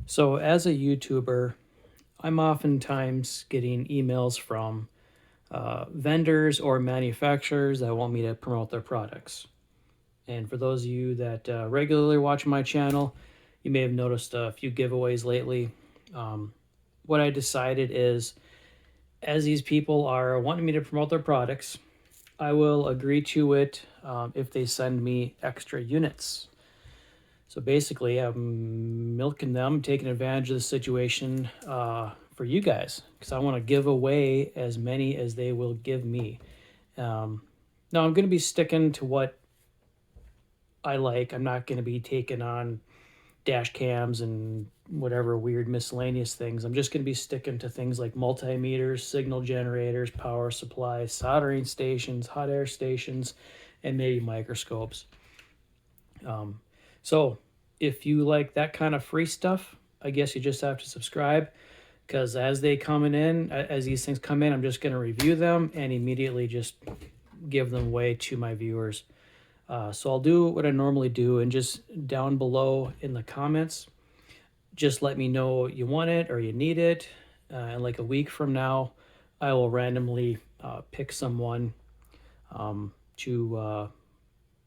So, as a YouTuber, I'm oftentimes getting emails from vendors or manufacturers that want me to promote their products. And for those of you that regularly watch my channel, you may have noticed a few giveaways lately. Um, what I decided is, as these people are wanting me to promote their products, I will agree to it if they send me extra units. So basically, I'm milking them, taking advantage of the situation for you guys because I want to give away as many as they will give me. Now, I'm going to be sticking to what I like. I'm not going to be taking on dash cams and whatever weird miscellaneous things. I'm just going to be sticking to things like multimeters, signal generators, power supplies, soldering stations, hot air stations, and maybe microscopes. So if you like that kind of free stuff, I guess you just have to subscribe because as these things come in, I'm just going to review them and immediately just give them away to my viewers. So I'll do what I normally do, and just down below in the comments, just let me know you want it or you need it. And like a week from now, I will randomly pick someone to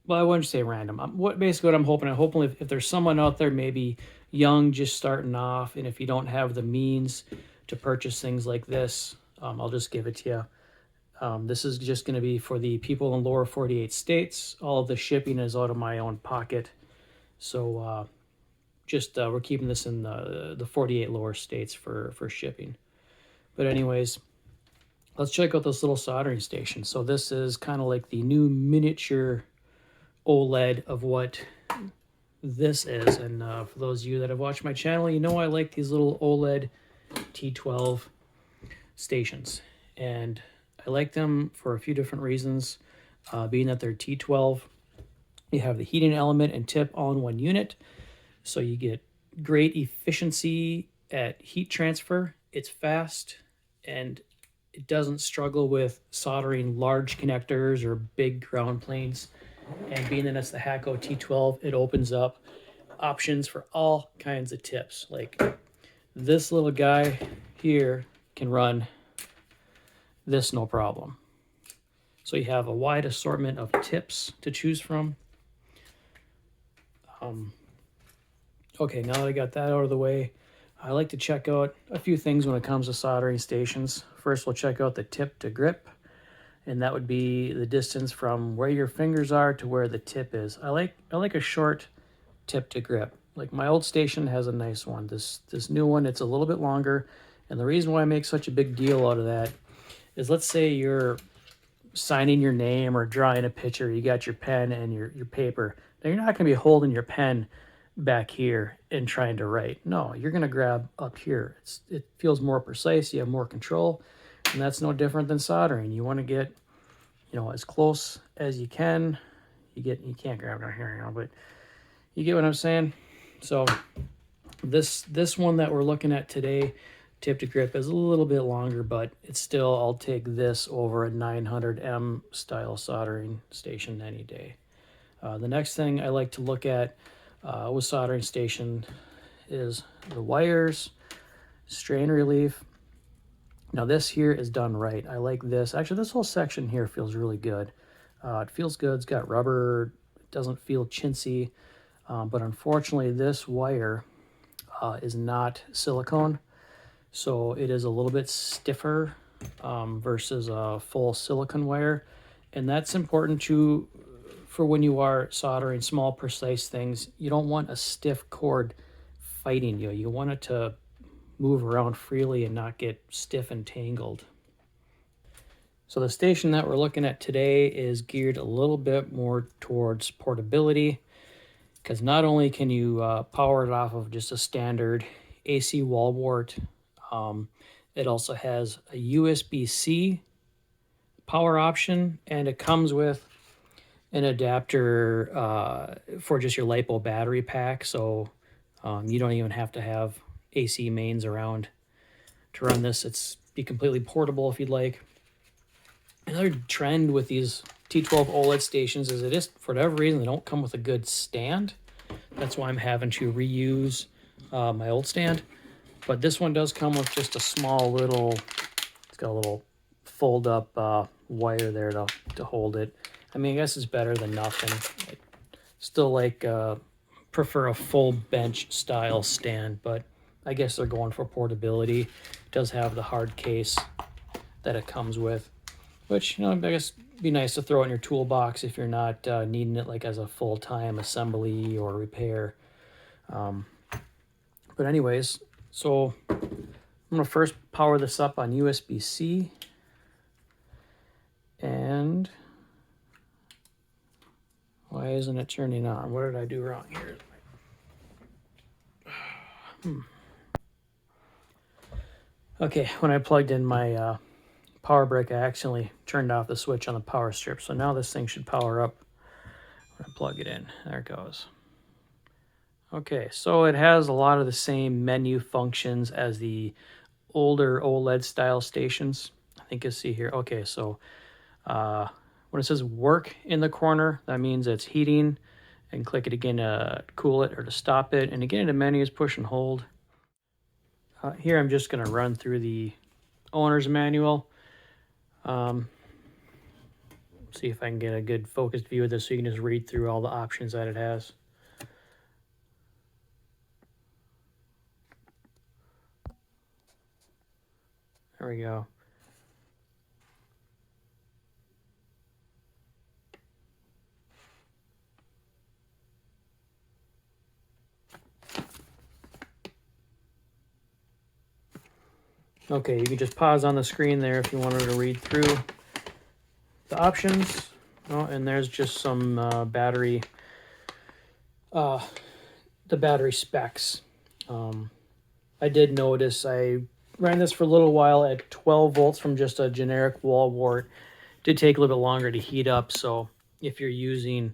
well, I wouldn't say random. What I'm hoping if there's someone out there maybe young, just starting off, and if you don't have the means to purchase things like this, I'll just give it to you. This is just going to be for the people in lower 48 states. All of the shipping is out of my own pocket. So we're keeping this in the 48 lower states for shipping. But anyways, let's check out this little soldering station. So this is kind of like the new miniature OLED of what this is. And for those of you that have watched my channel, you know I like these little OLED T12 stations. And I like them for a few different reasons. Being that they're T12, you have the heating element and tip all in one unit. So you get great efficiency at heat transfer. It's fast and it doesn't struggle with soldering large connectors or big ground planes. And being that it's the Hakko T12, it opens up options for all kinds of tips. Like this little guy here can run this no problem. So you have a wide assortment of tips to choose from. Okay, now that I got that out of the way, I like to check out a few things when it comes to soldering stations. First, we'll check out the tip to grip, and that would be the distance from where your fingers are to where the tip is. I like a short tip to grip. Like my old station has a nice one. This new one, it's a little bit longer, and the reason why I make such a big deal out of that is, let's say you're signing your name or drawing a picture, you got your pen and your paper. Now you're not going to be holding your pen back here and trying to write. No, you're going to grab up here. It feels more precise, you have more control, and that's no different than soldering. You want to get, as close as you can. You can't grab it here, but you get what I'm saying? So this one that we're looking at today, tip to grip, is a little bit longer, but it's still, I'll take this over a 900M style soldering station any day. The next thing I like to look at with soldering station is the wires, strain relief. Now this here is done right. I like this. Actually, this whole section here feels really good. It feels good. It's got rubber. It doesn't feel chintzy. But unfortunately, this wire is not silicone. So it is a little bit stiffer versus a full silicone wire. And that's important for when you are soldering small, precise things. You don't want a stiff cord fighting you. You want it to move around freely and not get stiff and tangled. So the station that we're looking at today is geared a little bit more towards portability, because not only can you power it off of just a standard AC wall wart, it also has a USB-C power option, and it comes with an adapter for just your LiPo battery pack, so you don't even have to have AC mains around to run this. It's be completely portable if you'd like. Another trend with these T12 OLED stations is for whatever reason, they don't come with a good stand. That's why I'm having to reuse my old stand. But this one does come with just a small little, it's got a little fold up wire there to hold it. I mean, I guess it's better than nothing. I still like prefer a full bench style stand, but I guess they're going for portability. It does have the hard case that it comes with, which, you know, I guess be nice to throw in your toolbox if you're not needing it like as a full-time assembly or repair. But anyways, so I'm gonna first power this up on USB-C, and why isn't it turning on? What did I do wrong here? Okay, when I plugged in my power brick, I accidentally turned off the switch on the power strip. So now this thing should power up when I plug it in. There it goes. Okay, so it has a lot of the same menu functions as the older OLED style stations. I think you'll see here. Okay, so when it says work in the corner, that means it's heating, and click it again to cool it or to stop it. And again, the menu is push and hold. Here I'm just going to run through the owner's manual. See if I can get a good focused view of this so you can just read through all the options that it has. There we go. Okay, you can just pause on the screen there if you wanted to read through the options. Oh, and there's just some battery, the battery specs. I did notice I ran this for a little while at 12 volts from just a generic wall wart. It did take a little bit longer to heat up, so if you're using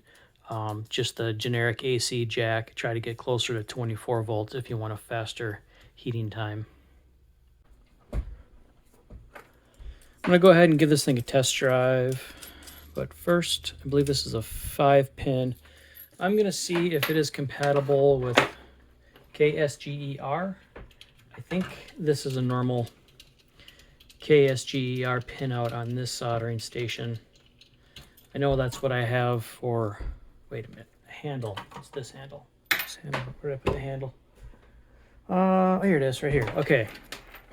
just the generic AC jack, try to get closer to 24 volts if you want a faster heating time. I'm going to go ahead and give this thing a test drive, but first, I believe this is a 5-pin. I'm going to see if it is compatible with KSGER. I think this is a normal KSGER pinout on this soldering station. I know that's what I have for, wait a minute, a handle. What's this handle? This handle, where did I put the handle? Here it is, right here. Okay,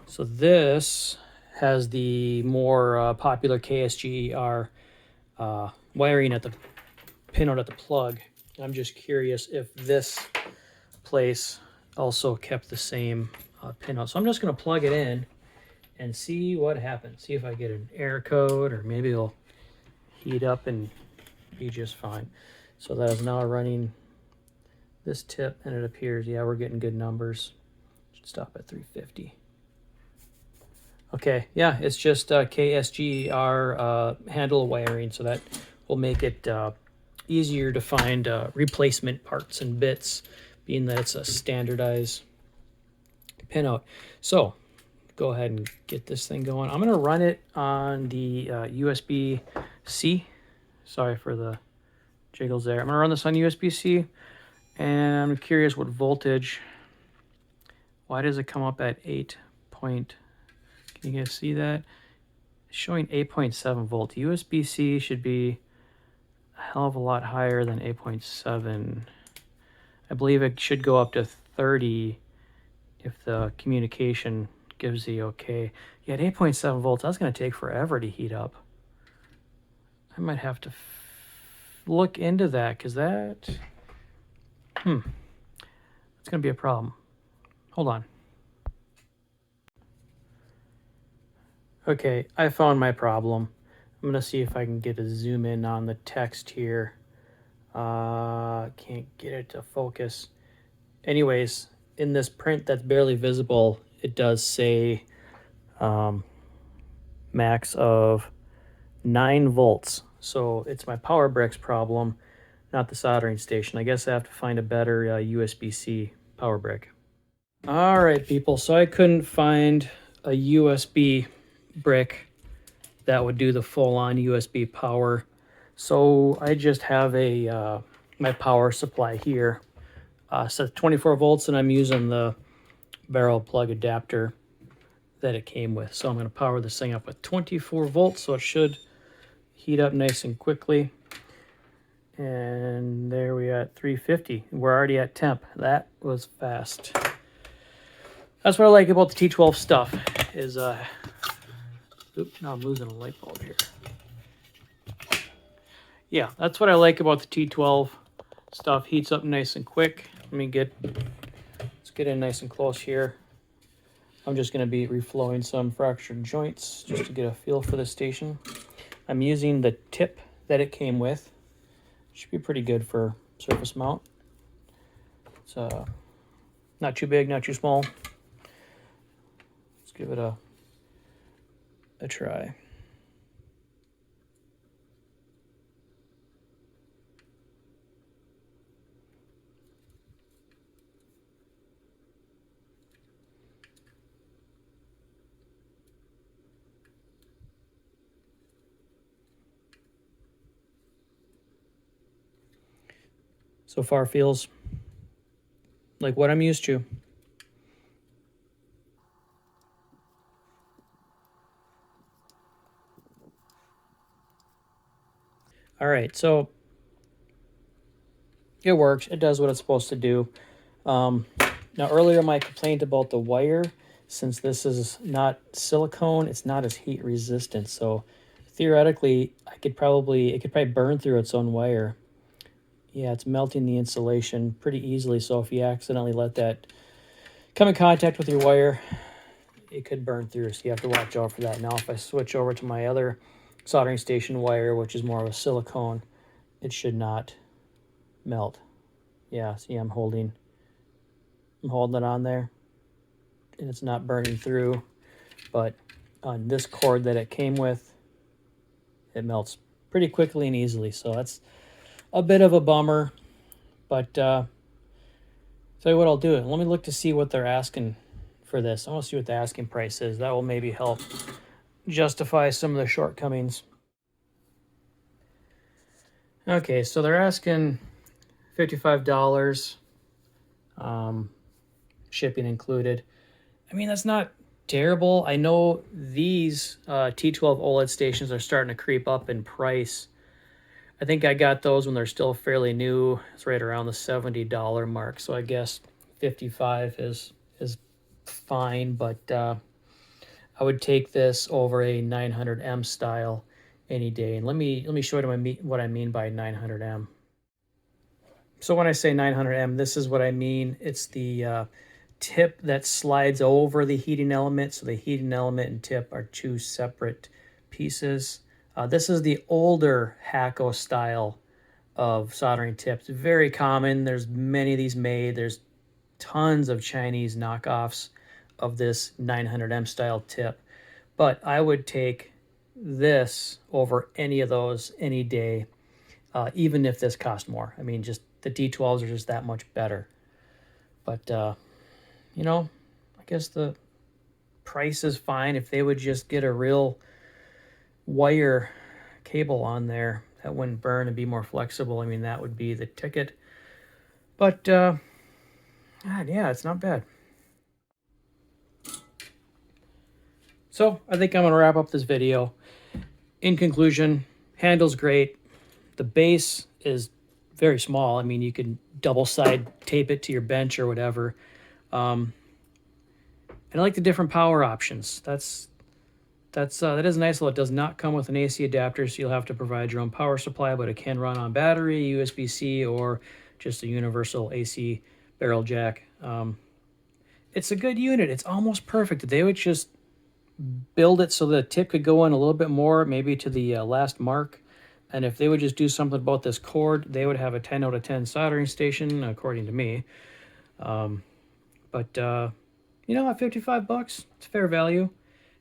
so this has the more popular KSGER wiring at the pinout at the plug. I'm just curious if this place also kept the same pinout. So I'm just going to plug it in and see what happens. See if I get an error code, or maybe it'll heat up and be just fine. So that is now running this tip, and it appears, yeah, we're getting good numbers. Should stop at 350. Okay, yeah, it's just KSGR handle wiring, so that will make it easier to find replacement parts and bits, being that it's a standardized pinout. So go ahead and get this thing going. I'm going to run it on the USB-C. Sorry for the jiggles there. I'm going to run this on USB-C, and I'm curious what voltage. Why does it come up at 8 point? Can you guys see that? It's showing 8.7 volt. USB-C should be a hell of a lot higher than 8.7. I believe it should go up to 30 if the communication gives the okay. Yeah, at 8.7 volts, that's going to take forever to heat up. I might have to look into that, because that, it's going to be a problem. Hold on. Okay, I found my problem. I'm going to see if I can get a zoom in on the text here. Can't get it to focus. Anyways, in this print that's barely visible, it does say max of 9 volts. So it's my power bricks problem, not the soldering station. I guess I have to find a better USB-C power brick. All right, people, so I couldn't find a USB brick that would do the full-on USB power. So I just have a my power supply here. So 24 volts, and I'm using the barrel plug adapter that it came with. So I'm going to power this thing up with 24 volts, so it should heat up nice and quickly. And there we are at 350. We're already at temp. That was fast. That's what I like about the T12 stuff is, oops, now I'm losing a light bulb here. Yeah, that's what I like about the T12 stuff. Heats up nice and quick. Let's get in nice and close here. I'm just going to be reflowing some fractured joints just to get a feel for the station. I'm using the tip that it came with. Should be pretty good for surface mount. It's not too big, not too small. Let's give it a try. So far feels like what I'm used to. All right, so it works. It does what it's supposed to do. Now earlier my complaint about the wire, since this is not silicone, it's not as heat resistant. So theoretically, it could probably burn through its own wire. Yeah, it's melting the insulation pretty easily. So if you accidentally let that come in contact with your wire, it could burn through. So you have to watch out for that. Now if I switch over to my other soldering station wire, which is more of a silicone, it should not melt. Yeah, see, I'm holding it on there and it's not burning through. But on this cord that it came with, it melts pretty quickly and easily. So that's a bit of a bummer, but tell you what I'll do. Let me look to see what they're asking for this. I want to see what the asking price is. That will maybe help justify some of the shortcomings. Okay, so they're asking $55, shipping included. I mean, that's not terrible. I know these T12 OLED stations are starting to creep up in price. I think I got those when they're still fairly new. It's right around the $70 mark. So I guess 55 is fine, but I would take this over a 900M style any day. And let me show you what I mean by 900M. So when I say 900M, this is what I mean. It's the tip that slides over the heating element. So the heating element and tip are two separate pieces. This is the older Hakko style of soldering tips. Very common. There's many of these made. There's tons of Chinese knockoffs of this 900M style tip. But I would take this over any of those any day, even if this cost more. I mean, just the D12s are just that much better. But, you know, I guess the price is fine. If they would just get a real wire cable on there that wouldn't burn and be more flexible, I mean, that would be the ticket. But God, yeah, it's not bad. So I think I'm gonna wrap up this video. In conclusion, handle's great. The base is very small. I mean, you can double side tape it to your bench or whatever. And I like the different power options. That is nice. Well, it does not come with an AC adapter, so you'll have to provide your own power supply, but it can run on battery, USB-C, or just a universal AC barrel jack. It's a good unit. It's almost perfect. If they would just build it so the tip could go in a little bit more, maybe to the last mark, and if they would just do something about this cord, they would have a 10 out of 10 soldering station, according to me. But you know, at 55 bucks, it's fair value.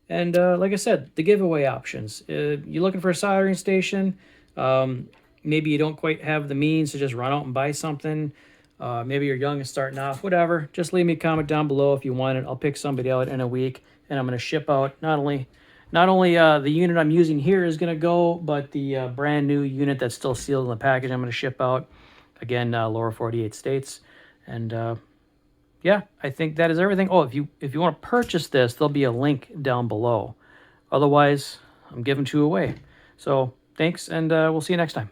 And like I said, the giveaway options. You're looking for a soldering station. Maybe you don't quite have the means to just run out and buy something. Maybe you're young and starting off, whatever. Just leave me a comment down below if you want it. I'll pick somebody out in a week, and I'm going to ship out not only the unit I'm using here is going to go, but the brand new unit that's still sealed in the package I'm going to ship out. Again, lower 48 states. And yeah, I think that is everything. Oh, if you want to purchase this, there'll be a link down below. Otherwise, I'm giving two away. So thanks, and we'll see you next time.